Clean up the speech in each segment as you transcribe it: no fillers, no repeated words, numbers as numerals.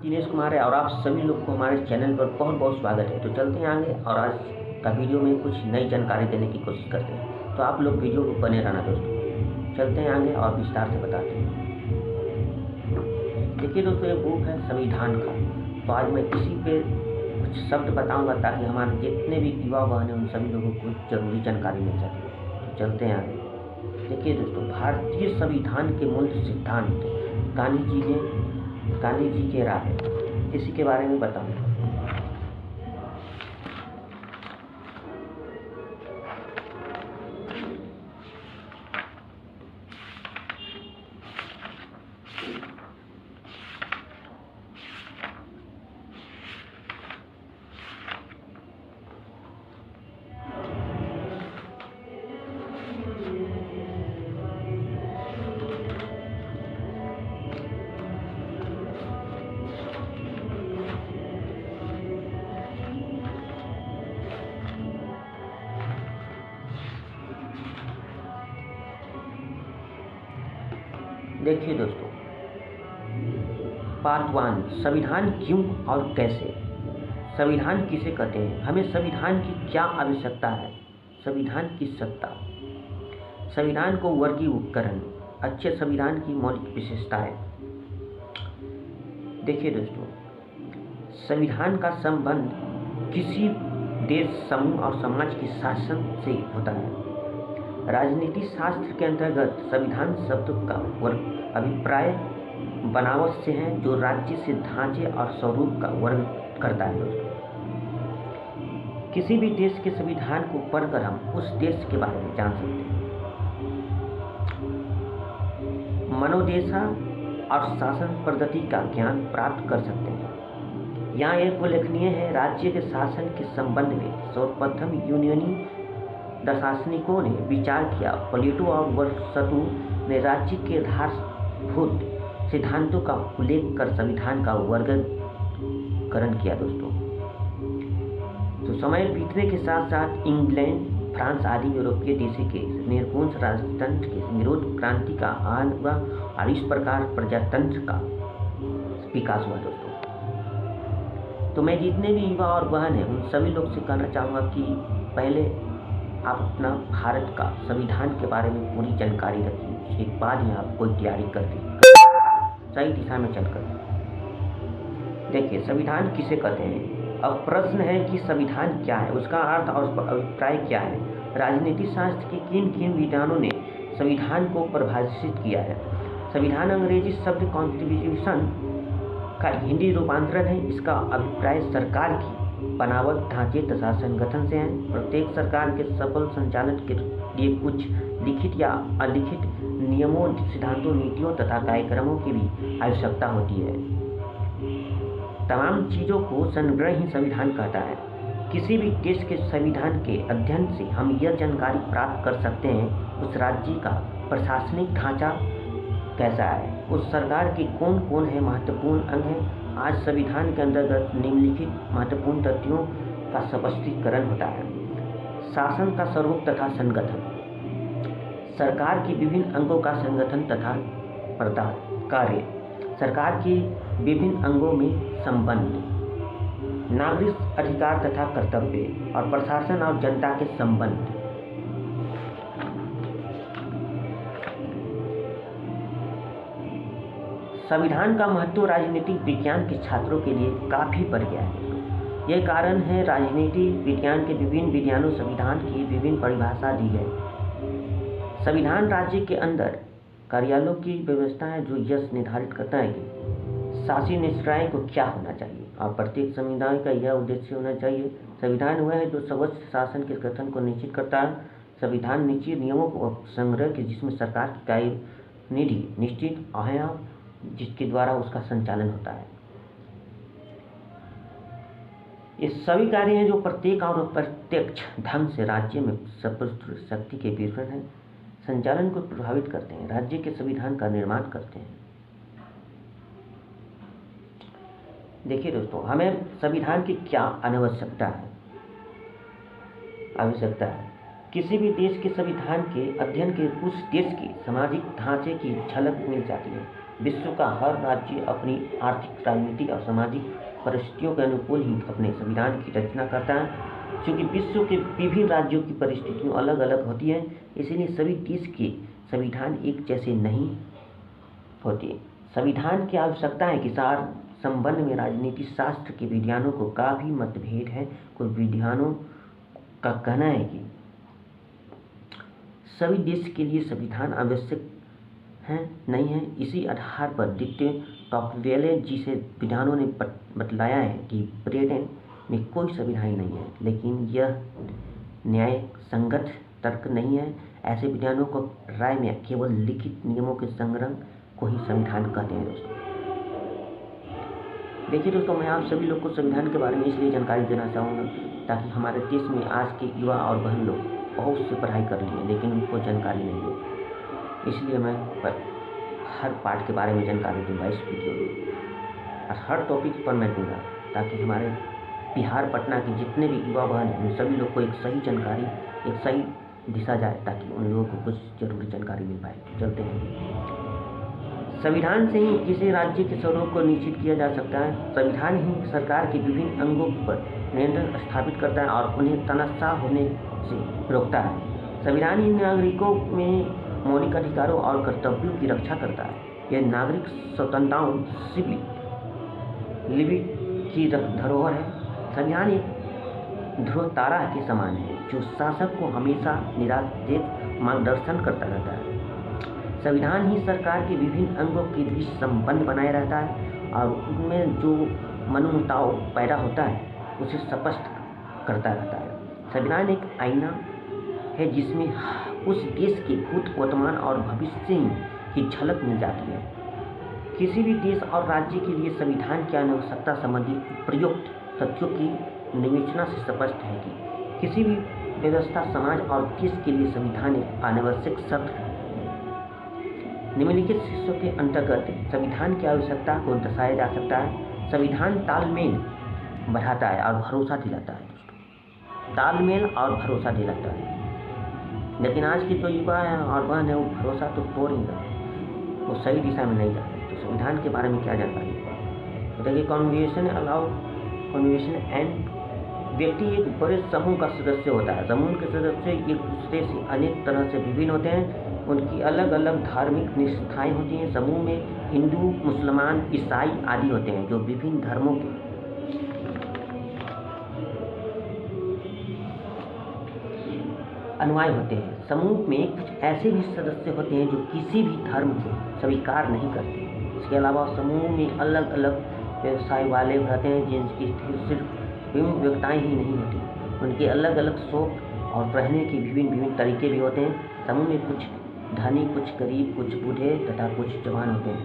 दिनेश कुमार है और आप सभी लोग को हमारे चैनल पर बहुत बहुत स्वागत है। तो चलते हैं आगे और आज का वीडियो में कुछ नई जानकारी देने की कोशिश करते हैं। तो आप लोग वीडियो को बने रहना दोस्तों। चलते हैं आगे और विस्तार से बताते हैं। देखिए दोस्तों, ये बुक है संविधान का। तो आज मैं इसी पे कुछ शब्द बताऊंगा ताकि हमारे जितने भी युवा बहन हैं उन सभी लोगों को जरूरी जानकारी मिल सके। तो चलते हैं आगे। देखिए दोस्तों, भारतीय संविधान के मूल सिद्धांत गांधी जी के राह है, इसी के बारे में बताऊंगा। देखिए दोस्तों, पार्ट 1, संविधान क्यों और कैसे। संविधान किसे कहते हैं, हमें संविधान की क्या आवश्यकता है, संविधान की सत्ता, संविधान को वर्गीकरण, अच्छे संविधान की मौलिक विशेषताएं। देखिए दोस्तों, संविधान का संबंध किसी देश, समूह और समाज के शासन से होता है। राजनीति शास्त्र के अंतर्गत संविधान शब्द का वर्ग अभिप्राय बनावट से है जो राज्य से ढांचे और स्वरूप का वर्ग करता है दोस्तों। किसी भी देश के संविधान को पढ़कर हम उस देश के बारे में जान सकते हैं। मनोदशा और शासन पद्धति का ज्ञान प्राप्त कर सकते हैं। यहाँ एक उल्लेखनीय है, राज्य के शासन के संबंध में सर्वप्रथम यूनानी दार्शनिकों ने विचार किया। प्लेटो और अरिस्टोटल ने राज्य के आधारभूत सिद्धांतों का उल्लेख कर संविधान का वर्गीकरण किया दोस्तों। तो समय बीतने के साथ साथ इंग्लैंड, फ्रांस आदि यूरोपीय देशों के निरंकुश राजतंत्र के विरोध क्रांति का आरंभ हुआ और इस प्रकार प्रजातंत्र का विकास हुआ दोस्तों। तो मैं जितने भी युवा और बहन हैं उन सभी लोग से कहना चाहूँगा कि पहले आप अपना भारत का संविधान के बारे में पूरी जानकारी रखिए, उसके बाद ही आप कोई तैयारी कर लीजिए सही दिशा में चलकर। देखिए, संविधान किसे कहते हैं। अब प्रश्न है कि संविधान क्या है, उसका अर्थ और अभिप्राय क्या है। राजनीति शास्त्र के किन किन विद्वानों ने संविधान को परिभाषित किया है। संविधान अंग्रेजी शब्द कॉन्स्टिट्यूशन का हिंदी रूपांतरण है। इसका अभिप्राय सरकार की बनावट, ढांचे तथा संगठन से है। प्रत्येक सरकार के सफल संचालन के लिए कुछ लिखित या अलिखित नियमों, सिद्धांतों, नीतियों तथा कार्यक्रमों की भी आवश्यकता होती है। तमाम चीज़ों को संग्रह ही संविधान कहता है। किसी भी देश के संविधान के अध्ययन से हम यह जानकारी प्राप्त कर सकते हैं उस राज्य का प्रशासनिक ढांचा कैसा है, उस सरकार के कौन कौन है महत्वपूर्ण अंग हैं। आज संविधान के अंतर्गत निम्नलिखित महत्वपूर्ण तथ्यों का स्पष्टीकरण होता है। शासन का स्वरूप तथा संगठन, सरकार के विभिन्न अंगों का संगठन तथा कार्य, सरकार के विभिन्न अंगों में संबंध, नागरिक अधिकार तथा कर्तव्य और प्रशासन और जनता के संबंध। संविधान का महत्व राजनीतिक विज्ञान के छात्रों के लिए काफ़ी बढ़ गया है। यह कारण है राजनीति विज्ञान के विभिन्न विज्ञानों संविधान की विभिन्न परिभाषा दी है। संविधान राज्य के अंदर कार्यालयों की व्यवस्था है जो यह निर्धारित करता है कि शासी निष्काय को क्या होना चाहिए और प्रत्येक संविधान का यह उद्देश्य होना चाहिए। संविधान वह है जो सर्वोच्च शासन के गठन को निश्चित करता है। संविधान निश्चित नियमों को संग्रह के जिसमें सरकार की कार्यनिधि निश्चित है जिसके द्वारा उसका संचालन होता है। ये सभी कार्य हैं जो प्रत्येक और प्रत्यक्ष ढंग से राज्य में सर्वोच्च शक्ति के विवरण हैं, संचालन को प्रभावित करते हैं, राज्य के संविधान का निर्माण करते हैं। देखिए दोस्तों, हमें संविधान की क्या आवश्यकता है। किसी भी देश के संविधान के अध्ययन के उस देश के सामाजिक ढांचे की झलक मिल जाती है। विश्व का हर राज्य अपनी आर्थिक, राजनीतिक और सामाजिक परिस्थितियों के अनुकूल ही अपने संविधान की रचना करता है। क्योंकि विश्व के विभिन्न राज्यों की परिस्थितियाँ अलग अलग होती हैं, इसीलिए सभी देश के संविधान एक जैसे नहीं होते। संविधान की आवश्यकता है कि सार संबंध में राजनीति शास्त्र के विद्वानों को का भी मतभेद है। कुछ विद्वानों का कहना है कि सभी देश के लिए संविधान आवश्यक है नहीं है। इसी आधार पर द्वितीय टॉकवेले जिसे विद्वानों ने बतलाया है कि ब्रिटेन में कोई संविधान नहीं है, लेकिन यह न्याय संगत तर्क नहीं है। ऐसे विद्वानों को राय में केवल लिखित नियमों के संग्रह को ही संविधान कहते हैं। दोस्तों देखिए दोस्तों, मैं आप सभी लोग को संविधान के बारे में इसलिए जानकारी देना चाहूँगा ताकि हमारे देश में आज के युवा और बहन लोग बहुत से पढ़ाई कर लिए लेकिन उनको जानकारी नहीं है। इसलिए मैं हर पार्ट के बारे में जानकारी दूंगा इस वीडियो में, और हर टॉपिक पर मैं दूंगा ताकि हमारे बिहार पटना के जितने भी युवा बहन हैं उन सभी लोग को एक सही जानकारी, एक सही दिशा जाए ताकि उन लोगों को कुछ जरूरी जानकारी मिल पाए। तो चलते हैं। संविधान से ही किसी राज्य के स्वरूप को निश्चित किया जा सकता है। संविधान ही सरकार के विभिन्न अंगों पर नियंत्रण स्थापित करता है और उन्हें तनाशाह होने से रोकता है। संविधान ही नागरिकों में मौलिक अधिकारों और कर्तव्यों की रक्षा करता है। यह नागरिक स्वतंत्रताओं, सिविल लिबर्टी की धरोहर है। संविधान एक ध्रुव तारा के समान है जो शासक को हमेशा निरादेश मार्गदर्शन करता रहता है। संविधान ही सरकार के विभिन्न अंगों के बीच संबंध बनाए रहता है और उनमें जो मनमुटाव पैदा होता है उसे स्पष्ट करता रहता है। संविधान एक आईना है जिसमें उस देश के भूत, वर्तमान और भविष्य की झलक मिल जाती है। किसी भी देश और राज्य के लिए संविधान की आवश्यकता संबंधी प्रयुक्त तथ्यों की विवेचना से स्पष्ट है कि किसी भी व्यवस्था, समाज और देश के लिए संविधान एक अनावश्यक शर्त है। निम्नलिखित शीर्षों के अंतर्गत संविधान की आवश्यकता को दर्शाया जा सकता है। संविधान तालमेल बढ़ाता है और भरोसा दिलाता है। तालमेल और भरोसा दिलाता है, लेकिन आज की जो युवा है और बहन है वो भरोसा तो तोड़ ही रहा है, वो सही दिशा में नहीं जा रहे। तो संविधान के बारे में क्या जानकारी है? तो देखिए, कन्वेंशन एंड व्यक्ति एक बड़े समूह का सदस्य होता है। समूह के सदस्य एक दूसरे से अनेक तरह से विभिन्न होते हैं। उनकी अलग अलग धार्मिक निष्ठाएं होती हैं। समूह में हिंदू, मुसलमान, ईसाई आदि होते हैं जो विभिन्न धर्मों के अनुयायी होते हैं। समूह में कुछ ऐसे भी सदस्य होते हैं जो किसी भी धर्म को स्वीकार नहीं करते। इसके अलावा समूह में अलग अलग व्यवसाय वाले रहते हैं जिनकी सिर्फ विभिन्न व्यक्ताएँ ही नहीं होती, उनके अलग अलग शौक और रहने के विभिन्न तरीके भी होते हैं। समूह में कुछ धनी, कुछ गरीब, कुछ बूढ़े तथा कुछ जवान होते हैं।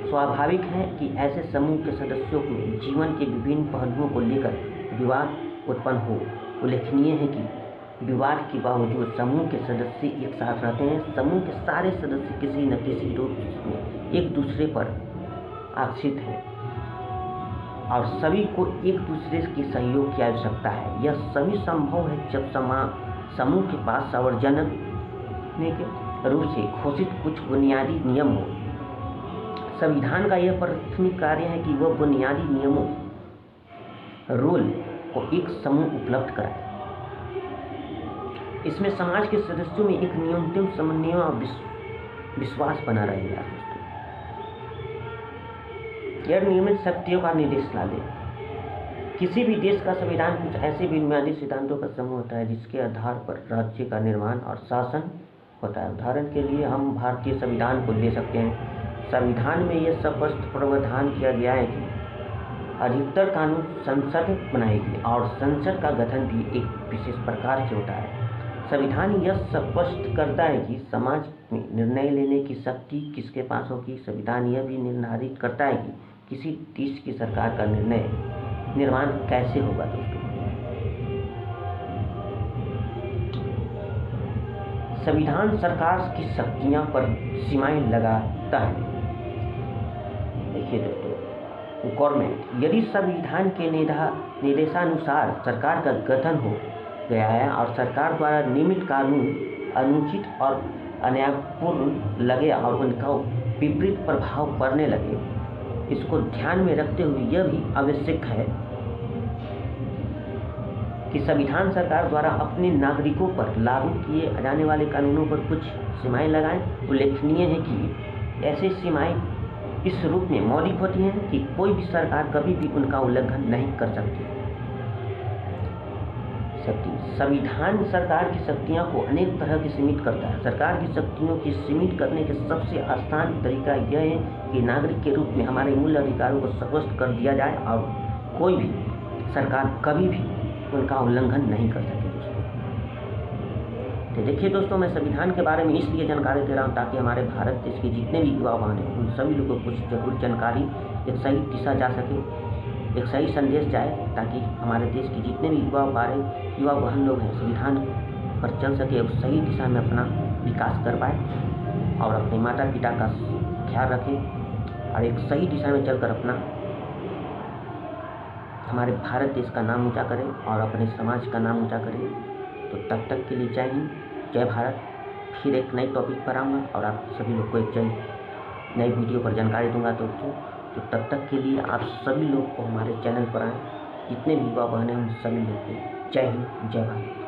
स्वाभाविक है कि ऐसे समूह के सदस्यों में जीवन के विभिन्न पहलुओं को लेकर विवाद उत्पन्न हो। उल्लेखनीय है कि विवाद के बावजूद समूह के सदस्य एक साथ रहते हैं। समूह के सारे सदस्य किसी न किसी रूप में एक दूसरे पर आश्रित हैं और सभी को एक दूसरे के सहयोग की आवश्यकता है। यह सभी संभव है जब समूह के पास सार्वजनिक के रूप से घोषित कुछ बुनियादी नियम हो। संविधान का यह प्राथमिक कार्य है कि वह बुनियादी नियमों, रूल को एक समूह उपलब्ध कराए। इसमें समाज के सदस्यों में एक न्यूनतम समन्वय और विश्वास बना रहेगा। यह नियमित शक्तियों का निर्देश ला दे। किसी भी देश का संविधान कुछ ऐसे बुनियादी सिद्धांतों का समूह होता है जिसके आधार पर राज्य का निर्माण और शासन होता है। उदाहरण के लिए हम भारतीय संविधान को ले सकते हैं। संविधान में यह स्पष्ट प्रावधान किया गया है कि अधिकतर कानून संसद बनाएगी और संसद का गठन भी एक विशेष प्रकार से होता है। संविधान यह स्पष्ट करता है कि समाज में निर्णय लेने की शक्ति किसके पास होगी। संविधान यह भी निर्धारित करता है कि किसी देश की सरकार का निर्माण कैसे होगा। दोस्तों, संविधान सरकार की शक्तियां पर सीमाएं लगाता है। देखिए दोस्तों, गवर्नमेंट यदि संविधान के निर्देशानुसार सरकार का गठन हो गया है और सरकार द्वारा नियमित कानून अनुचित और अन्यायपूर्ण लगे और उनका विपरीत प्रभाव पड़ने लगे, इसको ध्यान में रखते हुए यह भी आवश्यक है कि संविधान सरकार द्वारा अपने नागरिकों पर लागू किए जाने वाले कानूनों पर कुछ सीमाएं लगाएं। उल्लेखनीय है कि ऐसी सीमाएं इस रूप में मौलिक होती हैं कि कोई भी सरकार कभी भी उनका उल्लंघन नहीं कर सकती। संविधान सरकार की शक्तियों को अनेक तरह की सीमित करता है। सरकार की शक्तियों की सीमित करने के सबसे आसान तरीका यह है कि नागरिक के रूप में हमारे मूल अधिकारों को स्पष्ट कर दिया जाए और कोई भी सरकार कभी भी उनका उल्लंघन नहीं कर सके। दोस्तों तो देखिए दोस्तों, मैं संविधान के बारे में इसलिए जानकारी दे रहा हूँ ताकि हमारे भारत देश के जितने भी युवा बहन हैं उन सभी लोगों को कुछ जरूर जानकारी, एक सही दिशा जा सके, एक सही संदेश जाए, ताकि हमारे देश के जितने भी युवा बहन लोग हैं संविधान पर चल सके, उस सही दिशा में अपना विकास कर पाए और अपने माता पिता का ख्याल रखें और एक सही दिशा में चलकर अपना हमारे भारत देश का नाम ऊंचा करें और अपने समाज का नाम ऊंचा करें। तो तब तक के लिए जय हिंद, जय भारत। फिर एक नई टॉपिक पर आऊँगा और आप सभी लोग को एक नई वीडियो पर जानकारी दूंगा दोस्तों। तो तब तक के लिए आप सभी लोग को हमारे चैनल पर आएँ, जितने भी युवा बहन हैं उन सभी लोग को जय हिंद, जय भारत।